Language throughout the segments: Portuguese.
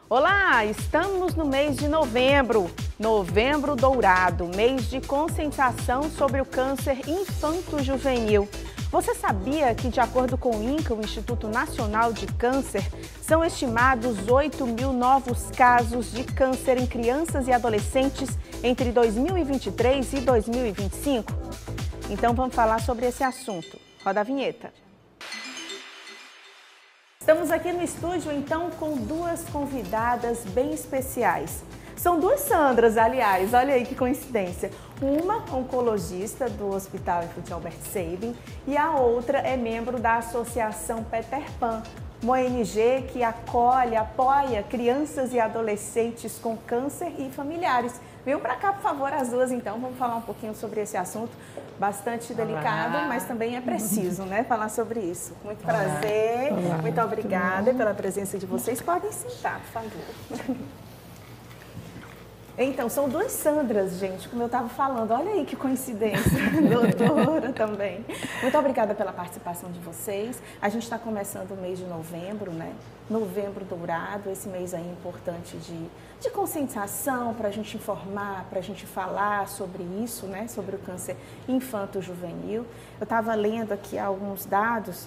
Olá, estamos no mês de novembro, Novembro Dourado, mês de conscientização sobre o câncer infanto-juvenil. Você sabia que, de acordo com o INCA, o Instituto Nacional de Câncer, são estimados 8.000 novos casos de câncer em crianças e adolescentes entre 2023 e 2025? Então vamos falar sobre esse assunto. Roda a vinheta. Estamos aqui no estúdio, então, com duas convidadas bem especiais. São duas Sandras, aliás, olha aí que coincidência. Uma oncologista do Hospital Infantil Albert Sabin e a outra é membro da Associação Peter Pan, uma ONG que acolhe, apoia crianças e adolescentes com câncer e familiares. Venham para cá, por favor, as duas, então, vamos falar um pouquinho sobre esse assunto, bastante delicado, mas também é preciso, né, falar sobre isso. Muito prazer, muito obrigada pela presença de vocês. Podem sentar, por favor. Então, são duas Sandras, gente, como eu estava falando. Olha aí que coincidência, doutora também. Muito obrigada pela participação de vocês. A gente está começando o mês de novembro, né? Novembro Dourado, esse mês aí importante de conscientização, para a gente informar, para a gente falar sobre isso, né? Sobre o câncer infanto-juvenil. Eu estava lendo aqui alguns dados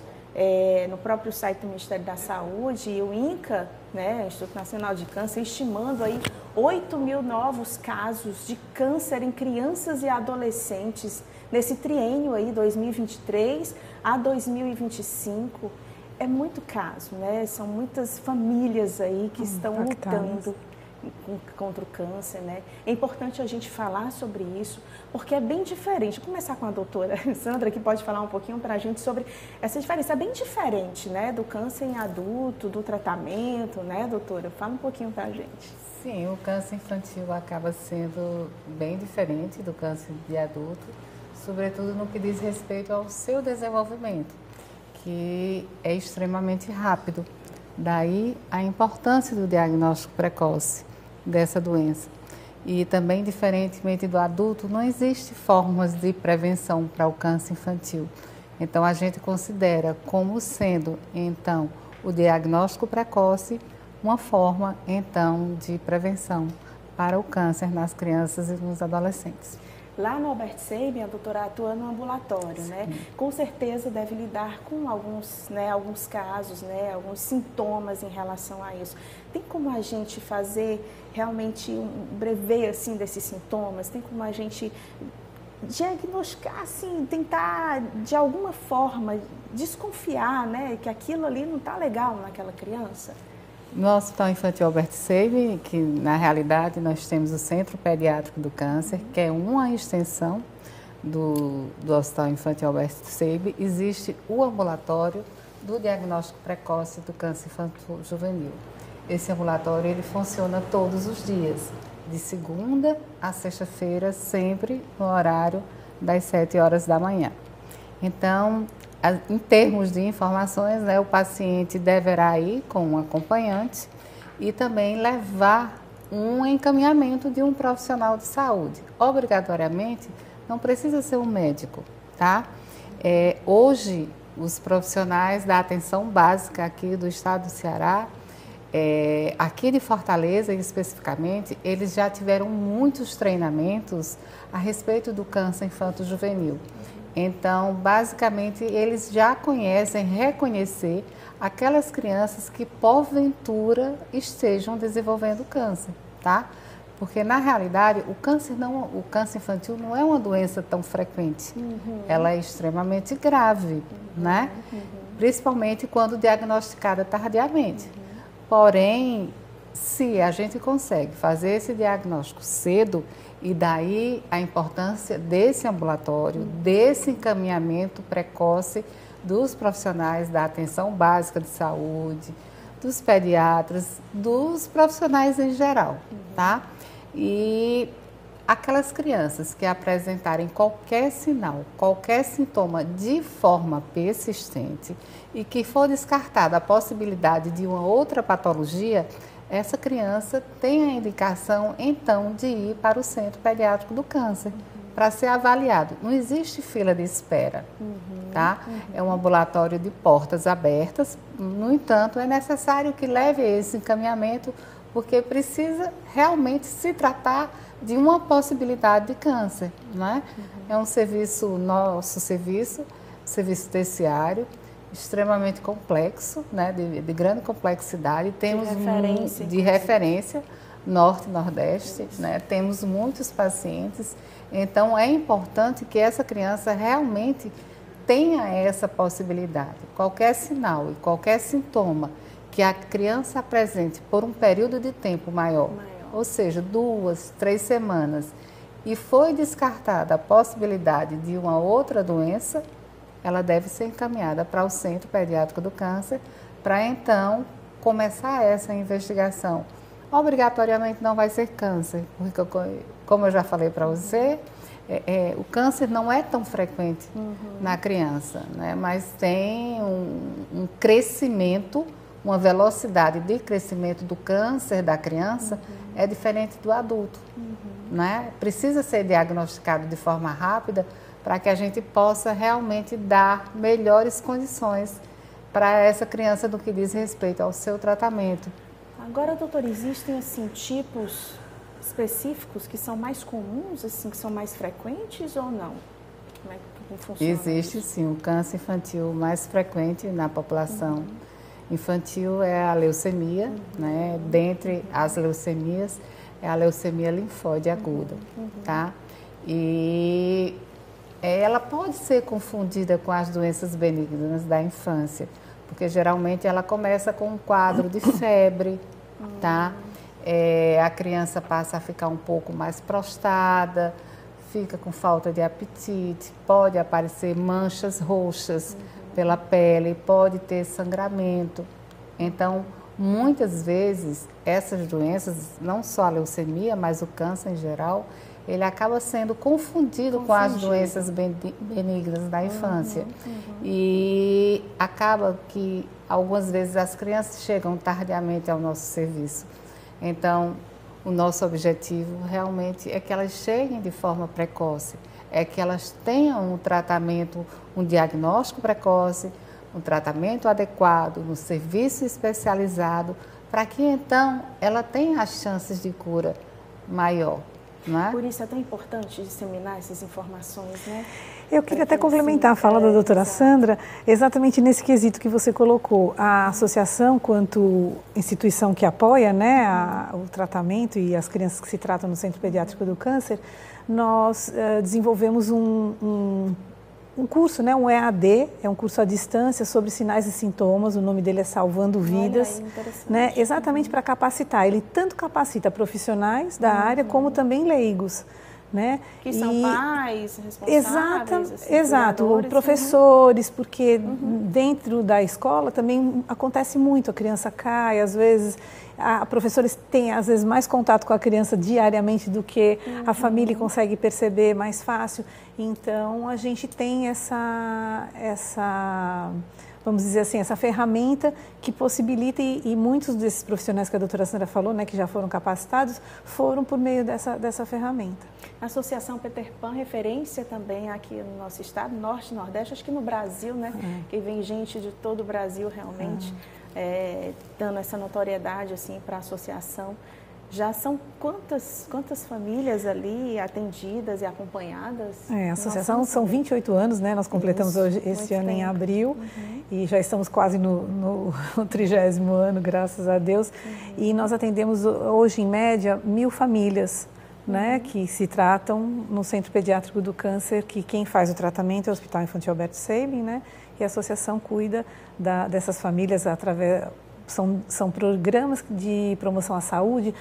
no próprio site do Ministério da Saúde e o INCA, né, Instituto Nacional de Câncer, estimando aí 8.000 novos casos de câncer em crianças e adolescentes nesse triênio aí, 2023 a 2025. É muito caso, né? São muitas famílias aí que estão lutando contra o câncer, né? É importante a gente falar sobre isso, porque é bem diferente. Vou começar com a doutora Sandra, que pode falar um pouquinho para a gente sobre essa diferença. É bem diferente, né, do câncer em adulto, do tratamento, né, doutora? Fala um pouquinho para a gente. Sim, o câncer infantil acaba sendo bem diferente do câncer de adulto, sobretudo no que diz respeito ao seu desenvolvimento, que é extremamente rápido. Daí a importância do diagnóstico precoce dessa doença. E também, diferentemente do adulto, não existe formas de prevenção para o câncer infantil. Então, a gente considera como sendo, então, o diagnóstico precoce uma forma, então, de prevenção para o câncer nas crianças e nos adolescentes. Lá no Albert Sabin, a doutora atua no ambulatório, né? Com certeza deve lidar com alguns casos, né? Alguns sintomas em relação a isso. Tem como a gente fazer realmente um brevê, assim, desses sintomas? Tem como a gente diagnosticar, assim, tentar, de alguma forma, desconfiar, né? Que aquilo ali não está legal naquela criança? No Hospital Infantil Albert Sabin, que na realidade nós temos o Centro Pediátrico do Câncer, que é uma extensão do Hospital Infantil Albert Sabin, existe o ambulatório do diagnóstico precoce do câncer infanto-juvenil. Esse ambulatório ele funciona todos os dias, de segunda a sexta-feira, sempre no horário das 7 horas da manhã. Então, em termos de informações, né, o paciente deverá ir com um acompanhante e também levar um encaminhamento de um profissional de saúde. Obrigatoriamente, não precisa ser um médico, tá? Hoje, os profissionais da atenção básica aqui do estado do Ceará, aqui de Fortaleza especificamente, eles já tiveram muitos treinamentos a respeito do câncer infanto-juvenil. Então, basicamente, eles já conhecem, reconhecer aquelas crianças que, porventura, estejam desenvolvendo câncer, tá? Porque, na realidade, o câncer infantil não é uma doença tão frequente. Ela é extremamente grave, né? Principalmente quando diagnosticada tardiamente. Porém, se a gente consegue fazer esse diagnóstico cedo, e daí a importância desse ambulatório, desse encaminhamento precoce dos profissionais da atenção básica de saúde, dos pediatras, dos profissionais em geral, tá? E aquelas crianças que apresentarem qualquer sinal, qualquer sintoma de forma persistente e que for descartada a possibilidade de uma outra patologia, essa criança tem a indicação, então, de ir para o Centro Pediátrico do Câncer, para ser avaliado. Não existe fila de espera, tá? É um ambulatório de portas abertas, no entanto, é necessário que leve esse encaminhamento porque precisa realmente se tratar de uma possibilidade de câncer, né? É um serviço, nosso serviço terciário, extremamente complexo, né? De grande complexidade, temos de referência norte e nordeste, né? Temos muitos pacientes, então é importante que essa criança realmente tenha essa possibilidade. Qualquer sinal e qualquer sintoma que a criança apresente por um período de tempo maior, ou seja, 2, 3 semanas, e foi descartada a possibilidade de uma outra doença, ela deve ser encaminhada para o Centro Pediátrico do Câncer, para então começar essa investigação. Obrigatoriamente não vai ser câncer, porque como eu já falei para você, o câncer não é tão frequente na criança, né? Mas tem um crescimento, uma velocidade de crescimento do câncer da criança é diferente do adulto, né? Precisa ser diagnosticado de forma rápida para que a gente possa realmente dar melhores condições para essa criança no que diz respeito ao seu tratamento. Agora, doutor, existem assim tipos específicos que são mais comuns, assim, que são mais frequentes ou não? Como é que funciona? Existe sim, o câncer infantil mais frequente na população infantil é a leucemia, né? Dentre as leucemias, é a leucemia linfóide aguda, tá? E ela pode ser confundida com as doenças benignas da infância, porque geralmente ela começa com um quadro de febre, tá? A criança passa a ficar um pouco mais prostrada, fica com falta de apetite, pode aparecer manchas roxas pela pele, pode ter sangramento. Então, muitas vezes, essas doenças, não só a leucemia, mas o câncer em geral, ele acaba sendo confundido com as doenças benignas da infância. E acaba que, algumas vezes, as crianças chegam tardiamente ao nosso serviço. Então, o nosso objetivo realmente é que elas cheguem de forma precoce, é que elas tenham um tratamento, um diagnóstico precoce, um tratamento adequado, um serviço especializado, para que então ela tenha as chances de cura maior. Não é? Por isso é tão importante disseminar essas informações, né? Eu queria até complementar a fala da doutora Sandra, exatamente nesse quesito que você colocou. A associação, quanto instituição que apoia, né, o tratamento e as crianças que se tratam no Centro Pediátrico do Câncer, nós desenvolvemos um curso, né, um EAD, é um curso à distância sobre sinais e sintomas, o nome dele é Salvando Vidas, né, exatamente para capacitar. Ele tanto capacita profissionais da área como também leigos. Né? Que são pais, responsáveis, exato, professores, porque dentro da escola também acontece muito, a criança cai, às vezes a professores têm às vezes mais contato com a criança diariamente do que a família consegue perceber mais fácil, então a gente tem essa vamos dizer assim, essa ferramenta que possibilita, e muitos desses profissionais que a doutora Sandra falou, né, que já foram capacitados, foram por meio dessa ferramenta. A Associação Peter Pan, referência também aqui no nosso estado, Norte e Nordeste, acho que no Brasil, né, que vem gente de todo o Brasil realmente, dando essa notoriedade assim, para a associação. Já são quantas famílias ali atendidas e acompanhadas? A associação são 28 anos, né? Nós completamos esse ano em abril e já estamos quase no 30º ano, graças a Deus. E nós atendemos hoje, em média, 1000 famílias, né? Que se tratam no Centro Pediátrico do Câncer, que quem faz o tratamento é o Hospital Infantil Albert Sabin, né? E a associação cuida dessas famílias através... São programas de promoção à saúde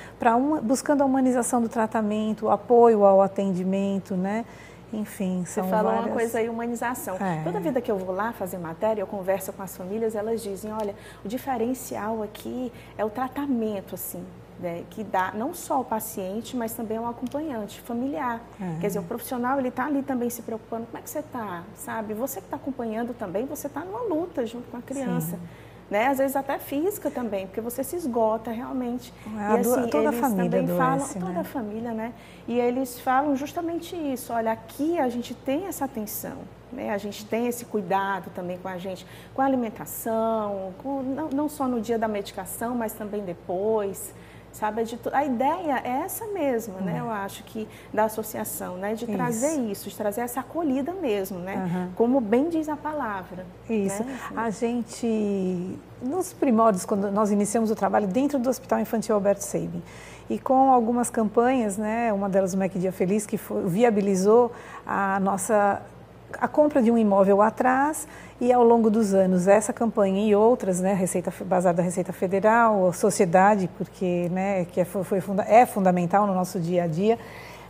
buscando a humanização do tratamento, o apoio ao atendimento, né? Enfim, são Você falou uma coisa aí, humanização. Toda vida que eu vou lá fazer matéria, eu converso com as famílias, elas dizem, olha, o diferencial aqui é o tratamento, assim, né, que dá não só ao paciente, mas também ao acompanhante familiar. Quer dizer, o profissional, ele está ali também se preocupando, como é que você está, sabe? Você que está acompanhando também, você está numa luta junto com a criança. Sim. Né? Às vezes até física também, porque você se esgota realmente. E assim, toda eles a família também falam, toda a família, né? E eles falam justamente isso, olha, aqui a gente tem essa atenção, né? A gente tem esse cuidado também com a gente, com a alimentação, não só no dia da medicação, mas também depois, sabe? A ideia é essa mesma, né? Eu acho que da associação, né? De trazer isso, de trazer essa acolhida mesmo, né? Como bem diz a palavra. Isso. Né? Assim. A gente, nos primórdios, quando nós iniciamos o trabalho dentro do Hospital Infantil Albert Sabin, e com algumas campanhas, né? Uma delas o Mac Dia Feliz, que viabilizou a compra de um imóvel atrás, e ao longo dos anos essa campanha e outras, né, baseada na Receita Federal, sociedade, porque, né, é fundamental no nosso dia a dia,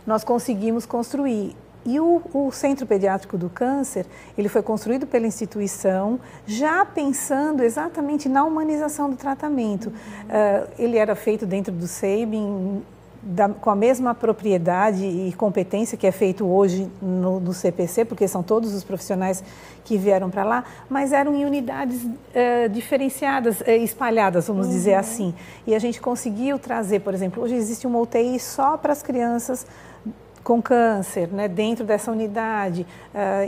nós conseguimos construir. E o Centro Pediátrico do Câncer, ele foi construído pela instituição, já pensando exatamente na humanização do tratamento. Ele era feito dentro do Sabin, com a mesma propriedade e competência que é feito hoje no CPC, porque são todos os profissionais que vieram para lá, mas eram em unidades diferenciadas, espalhadas, vamos dizer assim. E a gente conseguiu trazer, por exemplo, hoje existe uma UTI só para as crianças com câncer, né, dentro dessa unidade.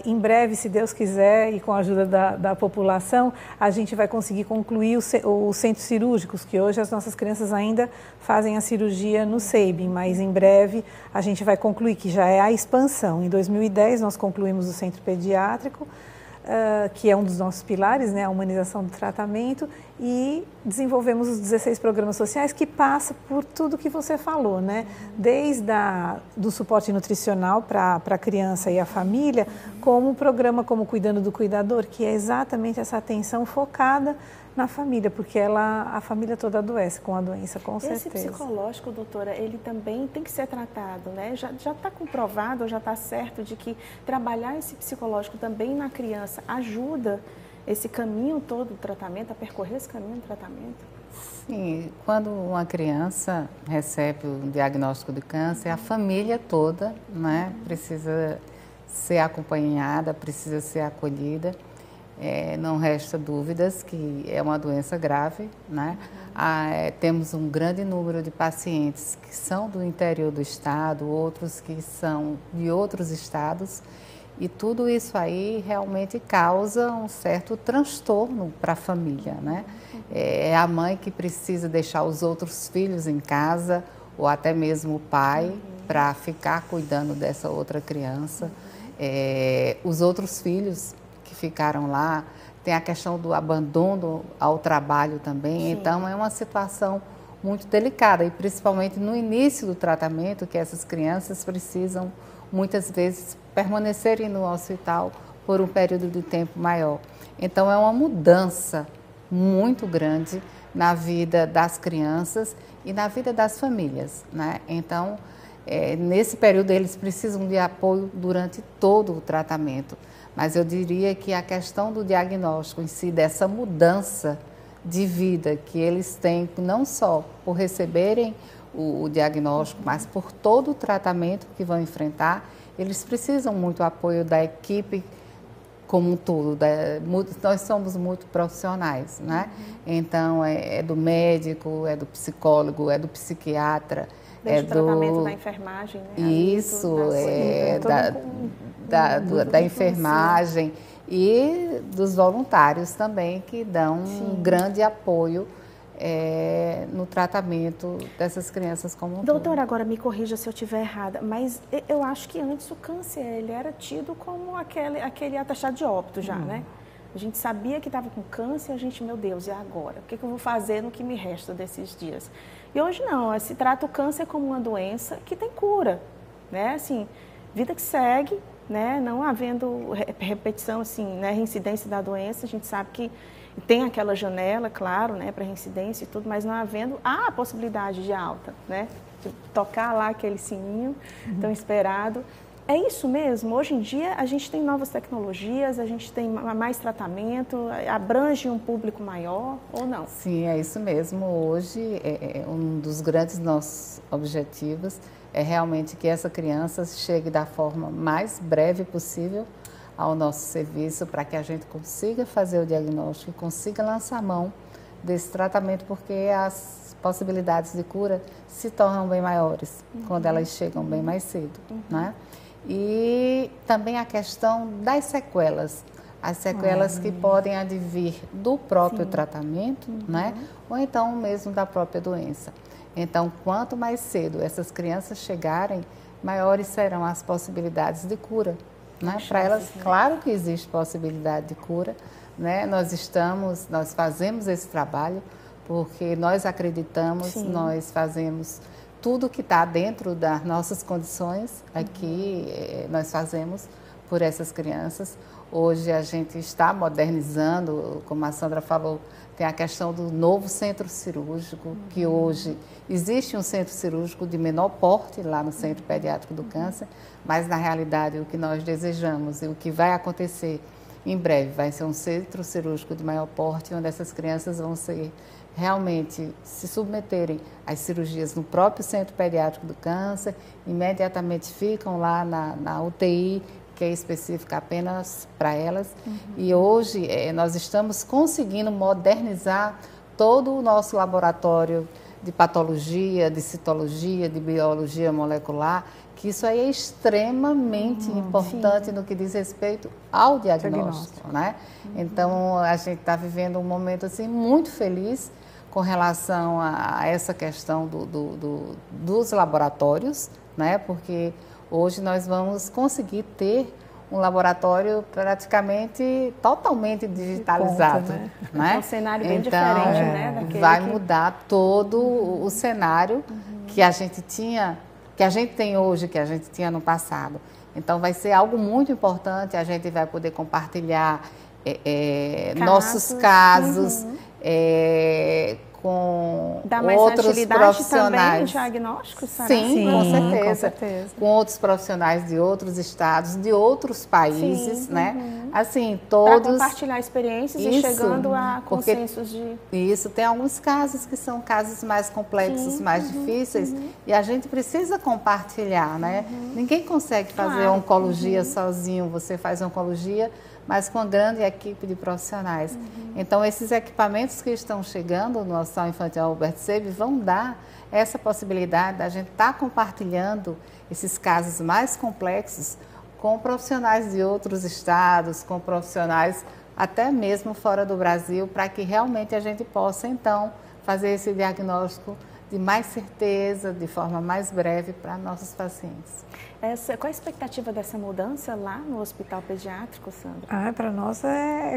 Em breve, se Deus quiser, e com a ajuda da população, a gente vai conseguir concluir os centros cirúrgicos, que hoje as nossas crianças ainda fazem a cirurgia no Sabin, mas em breve a gente vai concluir, que já é a expansão. Em 2010 nós concluímos o centro pediátrico, que é um dos nossos pilares, né, a humanização do tratamento, e desenvolvemos os 16 programas sociais, que passa por tudo que você falou, né? Desde do suporte nutricional para a criança e a família, como o programa como Cuidando do Cuidador, que é exatamente essa atenção focada na família, porque a família toda adoece com a doença, com certeza. Esse psicológico, doutora, ele também tem que ser tratado, né? Já está comprovado, já está certo de que trabalhar esse psicológico também na criança ajuda esse caminho todo do tratamento, a percorrer esse caminho do tratamento? Sim, quando uma criança recebe o diagnóstico de câncer, a família toda, né, precisa ser acompanhada, precisa ser acolhida. Não resta dúvidas que é uma doença grave, né? Temos um grande número de pacientes que são do interior do estado, outros que são de outros estados, e tudo isso aí realmente causa um certo transtorno para a família, né? É a mãe que precisa deixar os outros filhos em casa, ou até mesmo o pai, para ficar cuidando dessa outra criança. Os outros filhos que ficaram lá, tem a questão do abandono ao trabalho também. Sim. Então é uma situação muito delicada, e principalmente no início do tratamento, que essas crianças precisam muitas vezes permanecerem no hospital por um período de tempo maior. Então é uma mudança muito grande na vida das crianças e na vida das famílias, né? Então, nesse período eles precisam de apoio durante todo o tratamento. Mas eu diria que a questão do diagnóstico em si, dessa mudança de vida que eles têm, não só por receberem o diagnóstico, mas por todo o tratamento que vão enfrentar, eles precisam muito do apoio da equipe como um todo. Nós somos muito profissionais, né? Então, é do médico, é do psicólogo, é do psiquiatra, desde o tratamento da enfermagem, né? Isso, da enfermagem e dos voluntários também, que dão um grande apoio no tratamento dessas crianças como um todo. Doutora, agora me corrija se eu estiver errada, mas eu acho que antes o câncer ele era tido como aquele atestado de óbito já, né? A gente sabia que estava com câncer, meu Deus, e agora? O que eu vou fazer no que me resta desses dias? E hoje não, se trata o câncer como uma doença que tem cura, né? Assim, vida que segue, né? Não havendo repetição, assim, né? Reincidência da doença, a gente sabe que tem aquela janela, claro, né? Para reincidência e tudo, mas não havendo a possibilidade de alta, né? De tocar lá aquele sininho tão esperado. É isso mesmo? Hoje em dia a gente tem novas tecnologias, a gente tem mais tratamento, abrange um público maior ou não? Sim, é isso mesmo. Hoje, um dos grandes nossos objetivos é realmente que essa criança chegue da forma mais breve possível ao nosso serviço, para que a gente consiga fazer o diagnóstico e consiga lançar a mão desse tratamento, porque as possibilidades de cura se tornam bem maiores quando elas chegam bem mais cedo, né? E também a questão das sequelas, as sequelas que podem advir do próprio tratamento, né? Ou então mesmo da própria doença. Então, quanto mais cedo essas crianças chegarem, maiores serão as possibilidades de cura. Né? Para elas, claro que existe possibilidade de cura, né? Nós fazemos esse trabalho porque nós acreditamos, Sim. nós fazemos tudo que está dentro das nossas condições aqui, nós fazemos por essas crianças. Hoje a gente está modernizando, como a Sandra falou, tem a questão do novo centro cirúrgico, que hoje existe um centro cirúrgico de menor porte lá no Centro Pediátrico do Câncer, mas na realidade o que nós desejamos e o que vai acontecer em breve vai ser um centro cirúrgico de maior porte, onde essas crianças vão ser realmente se submeterem às cirurgias no próprio Centro Pediátrico do Câncer, imediatamente ficam lá na UTI, que é específica apenas para elas. E hoje nós estamos conseguindo modernizar todo o nosso laboratório de patologia, de citologia, de biologia molecular, que isso aí é extremamente importante no que diz respeito ao diagnóstico, né? Então, a gente está vivendo um momento assim muito feliz com relação a essa questão dos laboratórios, né? Porque hoje nós vamos conseguir ter um laboratório praticamente totalmente digitalizado. Ponto, né? É um cenário bem diferente, né? Daquele Vai mudar todo o cenário que a gente tinha, que a gente tem hoje, que a gente tinha no passado. Então vai ser algo muito importante, a gente vai poder compartilhar nossos casos com dá mais outros profissionais também profissionais. em diagnóstico, será? Sim, com certeza. Com certeza. Com outros profissionais de outros estados, de outros países, né? Assim, Para todos... compartilhar experiências e chegando a consensos de... Isso, tem alguns casos que são casos mais complexos, mais difíceis, e a gente precisa compartilhar, né? Ninguém consegue fazer oncologia sozinho, você faz oncologia, mas com uma grande equipe de profissionais. Então, esses equipamentos que estão chegando no Hospital Infantil Albert Sabin vão dar essa possibilidade da gente estar compartilhando esses casos mais complexos com profissionais de outros estados, com profissionais até mesmo fora do Brasil, para que realmente a gente possa, então, fazer esse diagnóstico de mais certeza, de forma mais breve para nossos pacientes. Qual a expectativa dessa mudança lá no Hospital Pediátrico, Sandra? Para nós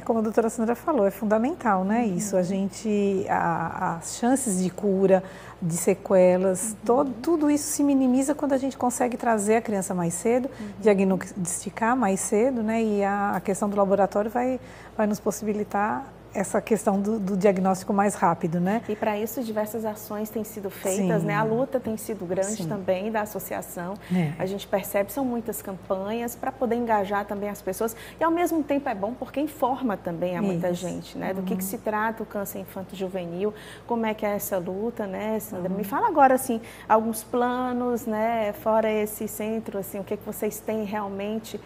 como a doutora Sandra falou, é fundamental, né? Isso, as chances de cura, de sequelas, tudo isso se minimiza quando a gente consegue trazer a criança mais cedo, diagnosticar mais cedo, né? E a questão do laboratório vai nos possibilitar essa questão do diagnóstico mais rápido, né? E para isso diversas ações têm sido feitas, né? A luta tem sido grande também da associação. A gente percebe, são muitas campanhas para poder engajar também as pessoas e ao mesmo tempo é bom porque informa também a muita gente, né? Do que se trata o câncer infanto-juvenil, como é que é essa luta, né, Sandra? Me fala agora, assim, alguns planos, né? Fora esse centro, assim, o que vocês têm realmente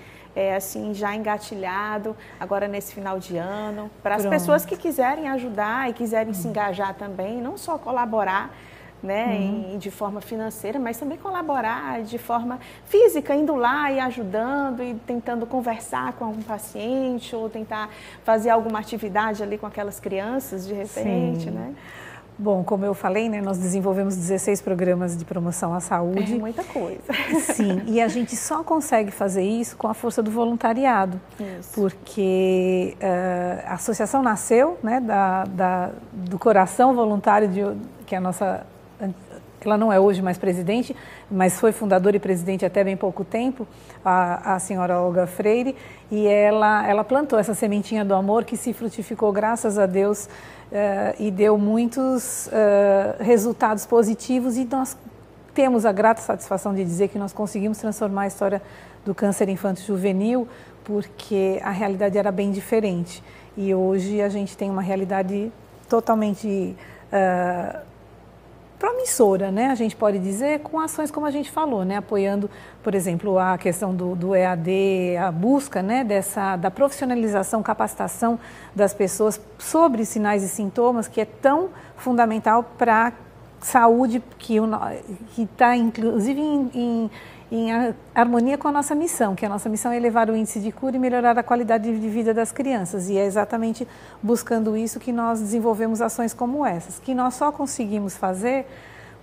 assim, já engatilhado agora nesse final de ano, para as pessoas que quiserem ajudar e quiserem se engajar também, não só colaborar, né, de forma financeira, mas também colaborar de forma física, indo lá e ajudando e tentando conversar com algum paciente ou tentar fazer alguma atividade ali com aquelas crianças de repente, né? Bom, como eu falei, né, nós desenvolvemos 16 programas de promoção à saúde. É muita coisa. Sim, e a gente só consegue fazer isso com a força do voluntariado. Isso. Porque a associação nasceu, né, do coração voluntário, que a nossa... Ela não é hoje mais presidente, mas foi fundadora e presidente até bem pouco tempo, a senhora Olga Freire, e ela plantou essa sementinha do amor que se frutificou, graças a Deus, e deu muitos resultados positivos, e nós temos a grata satisfação de dizer que nós conseguimos transformar a história do câncer infanto-juvenil, porque a realidade era bem diferente. E hoje a gente tem uma realidade totalmente promissora, né? A gente pode dizer, com ações como a gente falou, né? Apoiando, por exemplo, a questão do EAD, a busca, né, da profissionalização, capacitação das pessoas sobre sinais e sintomas, que é tão fundamental para a saúde, que está inclusive em harmonia com a nossa missão, que a nossa missão é elevar o índice de cura e melhorar a qualidade de vida das crianças. E é exatamente buscando isso que nós desenvolvemos ações como essas, que nós só conseguimos fazer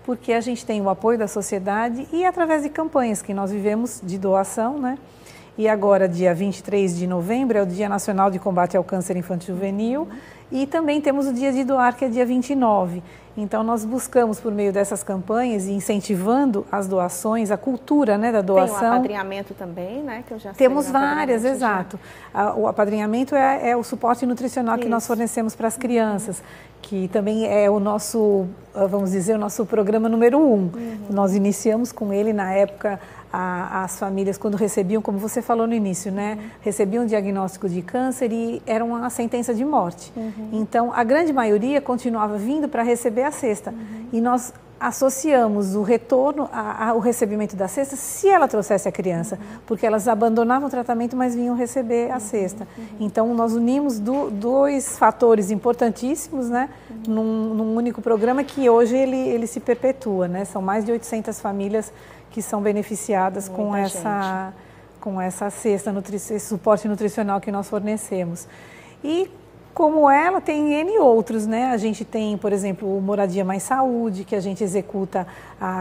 porque a gente tem o apoio da sociedade e através de campanhas que nós vivemos de doação, né? E agora, dia 23 de novembro, é o Dia Nacional de Combate ao Câncer Infantil Juvenil, e também temos o Dia de Doar, que é dia 29. Então, nós buscamos, por meio dessas campanhas, e incentivando as doações, a cultura, né, da doação. Tem o apadrinhamento também, né, que eu já sei. Temos várias, exato. O apadrinhamento é o suporte nutricional que nós fornecemos para as crianças, que também é o nosso, vamos dizer, o nosso programa número 1. Nós iniciamos com ele na época. As famílias, quando recebiam, como você falou no início, né, recebiam um diagnóstico de câncer e era uma sentença de morte. Então, a grande maioria continuava vindo para receber a cesta. E nós associamos o retorno ao recebimento da cesta se ela trouxesse a criança, porque elas abandonavam o tratamento, mas vinham receber a cesta. Então, nós unimos dois fatores importantíssimos, né, num único programa que hoje ele se perpetua, né? São mais de 800 famílias que são beneficiadas com essa cesta, esse suporte nutricional que nós fornecemos. E como ela, tem N outros, né? A gente tem, por exemplo, o Moradia Mais Saúde, que a gente executa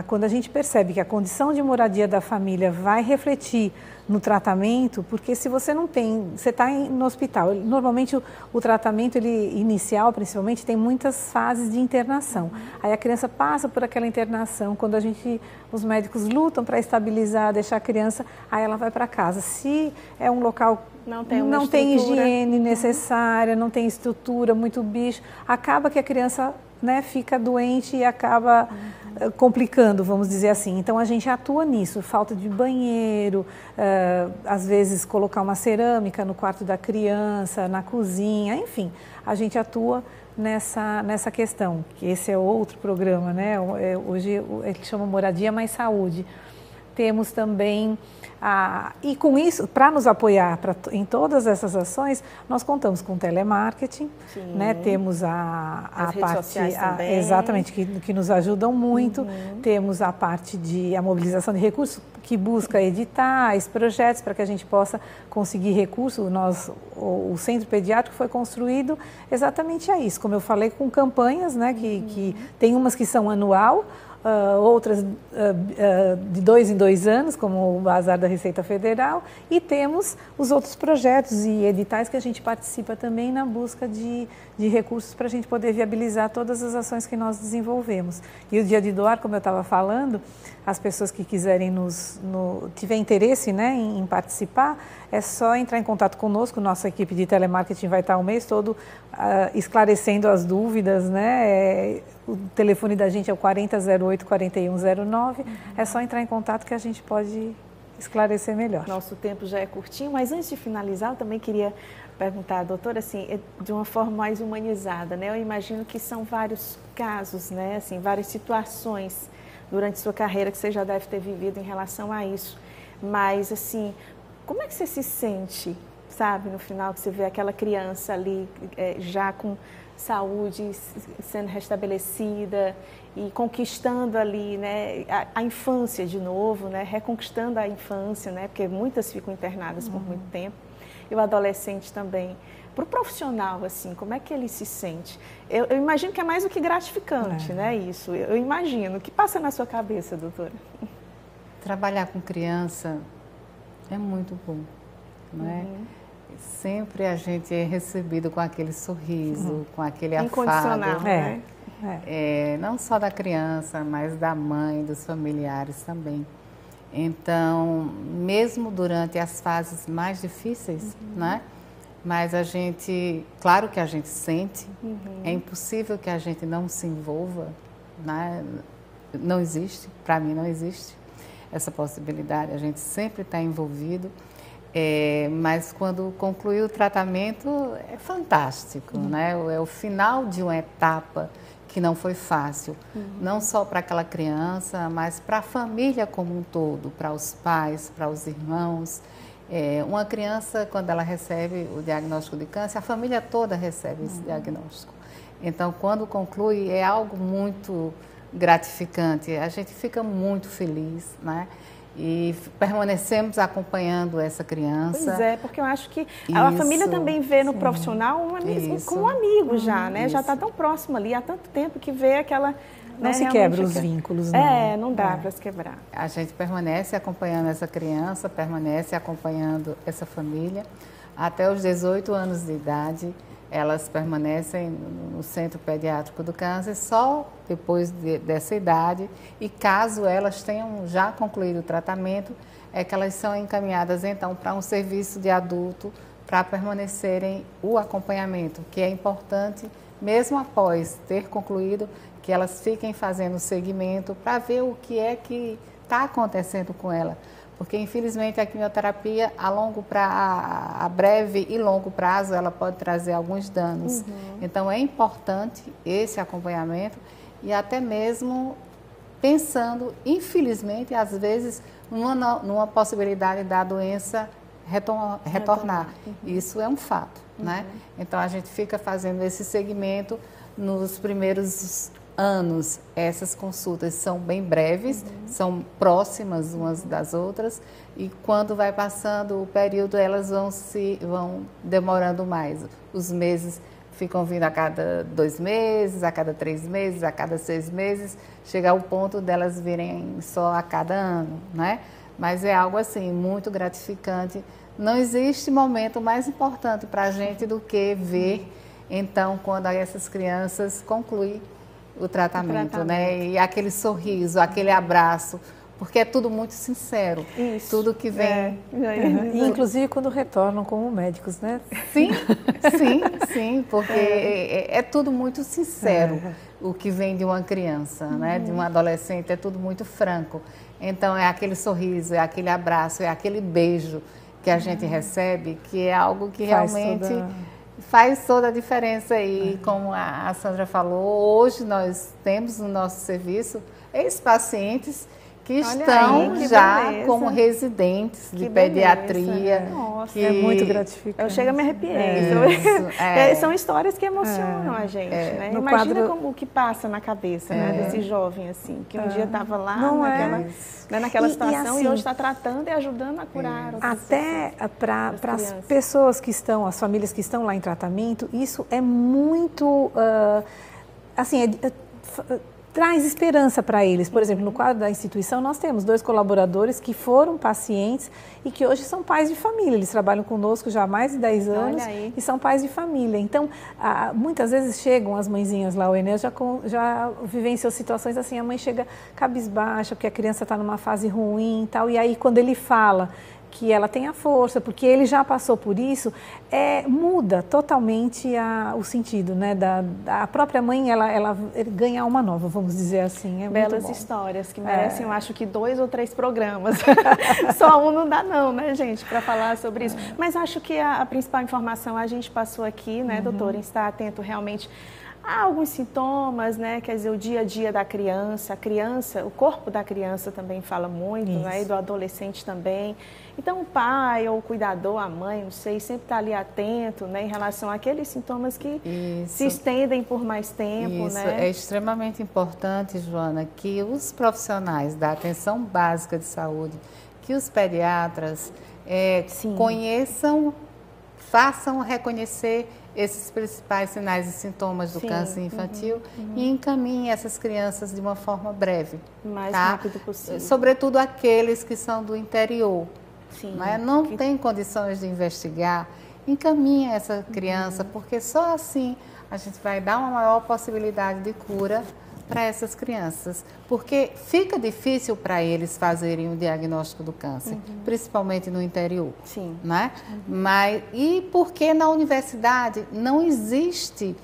quando a gente percebe que a condição de moradia da família vai refletir no tratamento, porque se você não tem, você está no hospital, normalmente o tratamento inicial, principalmente, tem muitas fases de internação. Aí a criança passa por aquela internação, quando os médicos lutam para estabilizar, deixar a criança, aí ela vai para casa. Se é um local não tem higiene necessária, não tem estrutura, muito bicho, acaba que a criança, né, fica doente e acaba complicando, vamos dizer assim. Então, a gente atua nisso, falta de banheiro, às vezes colocar uma cerâmica no quarto da criança, na cozinha, enfim, a gente atua nessa questão, que esse é outro programa, né? Hoje ele chama Moradia Mais Saúde. Temos também, e com isso, para nos apoiar em todas essas ações, nós contamos com telemarketing, né? Temos as redes sociais também. Exatamente, que nos ajudam muito. Temos a parte a mobilização de recursos, que busca editais, projetos para que a gente possa conseguir recursos. O Centro Pediátrico foi construído exatamente a isso, como eu falei, com campanhas, né? Que tem umas que são anual, outras de 2 em 2 anos, como o Bazar da Receita Federal, e temos os outros projetos e editais que a gente participa também na busca de recursos para a gente poder viabilizar todas as ações que nós desenvolvemos. E o Dia de Doar, como eu estava falando, as pessoas que quiserem tiver interesse, né, em participar, é só entrar em contato conosco. Nossa equipe de telemarketing vai estar o mês todo esclarecendo as dúvidas, né? O telefone da gente é o 4008-4109. É só entrar em contato que a gente pode esclarecer melhor. Nosso tempo já é curtinho, mas antes de finalizar, eu também queria perguntar à doutora, assim, de uma forma mais humanizada, né? Eu imagino que são vários casos, né? Assim, várias situações durante sua carreira que você já deve ter vivido em relação a isso. Mas, assim, como é que você se sente, sabe, no final que você vê aquela criança ali já com saúde sendo restabelecida e conquistando ali, né, a infância de novo, né, reconquistando a infância, né, porque muitas ficam internadas por muito tempo, e o adolescente também. Para o profissional, assim, como é que ele se sente? Eu imagino que é mais do que gratificante, né, isso. Eu imagino. O que passa na sua cabeça, doutora? Trabalhar com criança é muito bom, não é? Sempre a gente é recebido com aquele sorriso, com aquele incondicional, afago. né? Não só da criança, mas da mãe, dos familiares também. Então, mesmo durante as fases mais difíceis, né? Mas a gente, claro que a gente sente, é impossível que a gente não se envolva, né? Não existe, para mim não existe essa possibilidade, a gente sempre está envolvido, mas quando conclui o tratamento é fantástico, né? É o final de uma etapa que não foi fácil, não só para aquela criança, mas para a família como um todo, para os pais, para os irmãos. Uma criança, quando ela recebe o diagnóstico de câncer, a família toda recebe esse diagnóstico. Então, quando conclui, é algo muito gratificante, a gente fica muito feliz, né? E permanecemos acompanhando essa criança. Pois é, porque eu acho que a família também vê no profissional como um amigo já, né? Já está tão próximo ali, há tanto tempo que vê aquela Não se quebra os vínculos, não. Não dá para se quebrar. A gente permanece acompanhando essa criança, permanece acompanhando essa família. Até os 18 anos de idade, elas permanecem no Centro Pediátrico do Câncer só depois dessa idade. E caso elas tenham já concluído o tratamento, é que elas são encaminhadas então para um serviço de adulto para permanecerem o acompanhamento, que é importante, mesmo após ter concluído, que elas fiquem fazendo seguimento para ver o que é que está acontecendo com ela. Porque, infelizmente, a quimioterapia, a breve e longo prazo, ela pode trazer alguns danos. Então, é importante esse acompanhamento e até mesmo pensando, infelizmente, às vezes, numa possibilidade da doença retornar. Isso é um fato, né? Então, a gente fica fazendo esse segmento nos primeiros anos. Essas consultas são bem breves, são próximas umas das outras, e quando vai passando o período, elas vão demorando mais. Os meses ficam vindo a cada 2 meses, a cada 3 meses, a cada 6 meses, chega ao ponto delas virem só a cada ano, né? Mas é algo assim, muito gratificante. Não existe momento mais importante para a gente do que ver, então, quando essas crianças concluem o tratamento, né? E aquele sorriso, aquele abraço, porque é tudo muito sincero. Isso. Tudo que vem. E, inclusive, quando retornam como médicos, né? Sim, porque é tudo muito sincero o que vem de uma criança, né? De um adolescente, é tudo muito franco. Então, é aquele sorriso, é aquele abraço, é aquele beijo que a gente recebe, que é algo que realmente faz toda a diferença aí. Como a Sandra falou, hoje nós temos no nosso serviço ex-pacientes que estão já como residentes de pediatria. Nossa, é muito gratificante. Eu chego a me arrepiar. São histórias que emocionam a gente, né? Imagina como o que passa na cabeça, né, desse jovem, assim, que um dia estava lá naquela situação e hoje está tratando e ajudando a curar. Até para as pessoas que estão, as famílias que estão lá em tratamento, isso é muito, traz esperança para eles. Por exemplo, no quadro da instituição, nós temos 2 colaboradores que foram pacientes e que hoje são pais de família. Eles trabalham conosco já há mais de 10 anos e são pais de família. Então, muitas vezes chegam as mãezinhas lá, o Enéas já vivenciou situações assim, a mãe chega cabisbaixa, porque a criança está numa fase ruim e tal, e aí quando ele fala que ela tem a força, porque ele já passou por isso, muda totalmente o sentido, né? A própria mãe, ela ganha uma nova, vamos dizer assim. Belas histórias que merecem, eu acho que 2 ou 3 programas. Só um não dá não, né, gente, para falar sobre isso. Mas acho que a principal informação a gente passou aqui, né, doutora, em estar atento realmente há alguns sintomas, né? Quer dizer, o dia a dia da criança, o corpo da criança também fala muito, né? E do adolescente também. Então, o pai ou o cuidador, a mãe, não sei, sempre está ali atento, né? Em relação àqueles sintomas que se estendem por mais tempo, né? É extremamente importante, Joana, que os profissionais da atenção básica de saúde, que os pediatras conheçam, façam reconhecer esses principais sinais e sintomas do câncer infantil e encaminhem essas crianças de uma forma breve. Mais rápido possível. Sobretudo aqueles que são do interior. Não tem condições de investigar, encaminha essa criança, porque só assim a gente vai dar uma maior possibilidade de cura para essas crianças, porque fica difícil para eles fazerem o diagnóstico do câncer, principalmente no interior, né? E porque na universidade não existe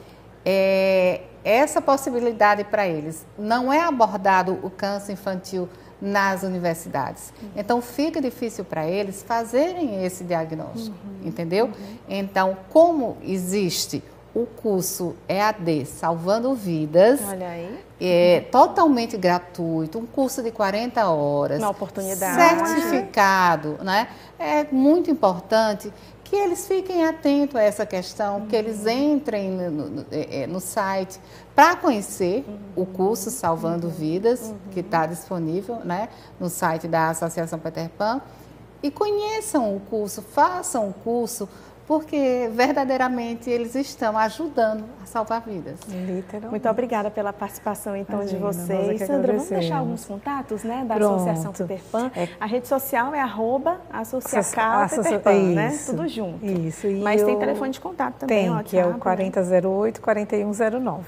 essa possibilidade para eles, não é abordado o câncer infantil nas universidades, então fica difícil para eles fazerem esse diagnóstico, entendeu? Então, como existe o curso EAD Salvando Vidas, olha aí, é totalmente gratuito, um curso de 40 horas, uma oportunidade, certificado, né? É muito importante que eles fiquem atentos a essa questão, que eles entrem no site para conhecer o curso Salvando Vidas, que está disponível, né, no site da Associação Peter Pan, e conheçam o curso, façam o curso, porque verdadeiramente eles estão ajudando a salvar vidas. Literalmente. Muito obrigada pela participação, então, de vocês. Sandra, vamos deixar alguns contatos, né, da Pronto. Associação Peter Pan. A rede social é @associacal Peter Pan, né? Tudo junto. Isso. Mas tem telefone de contato também, tem, que é o 4008-4109.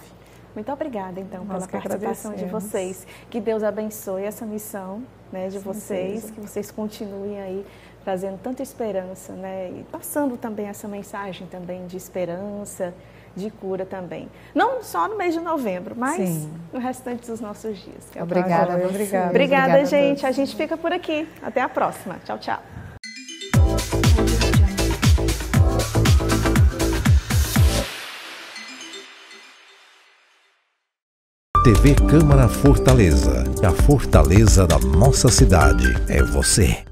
Muito obrigada, então, pela participação de vocês. Que Deus abençoe essa missão, né, de vocês, que vocês continuem aí trazendo tanta esperança, né, e passando também essa mensagem também de esperança, de cura também. Não só no mês de novembro, mas no restante dos nossos dias. Obrigada. Obrigada, gente. A gente fica por aqui. Até a próxima. Tchau, tchau. TV Câmara Fortaleza. A fortaleza da nossa cidade é você.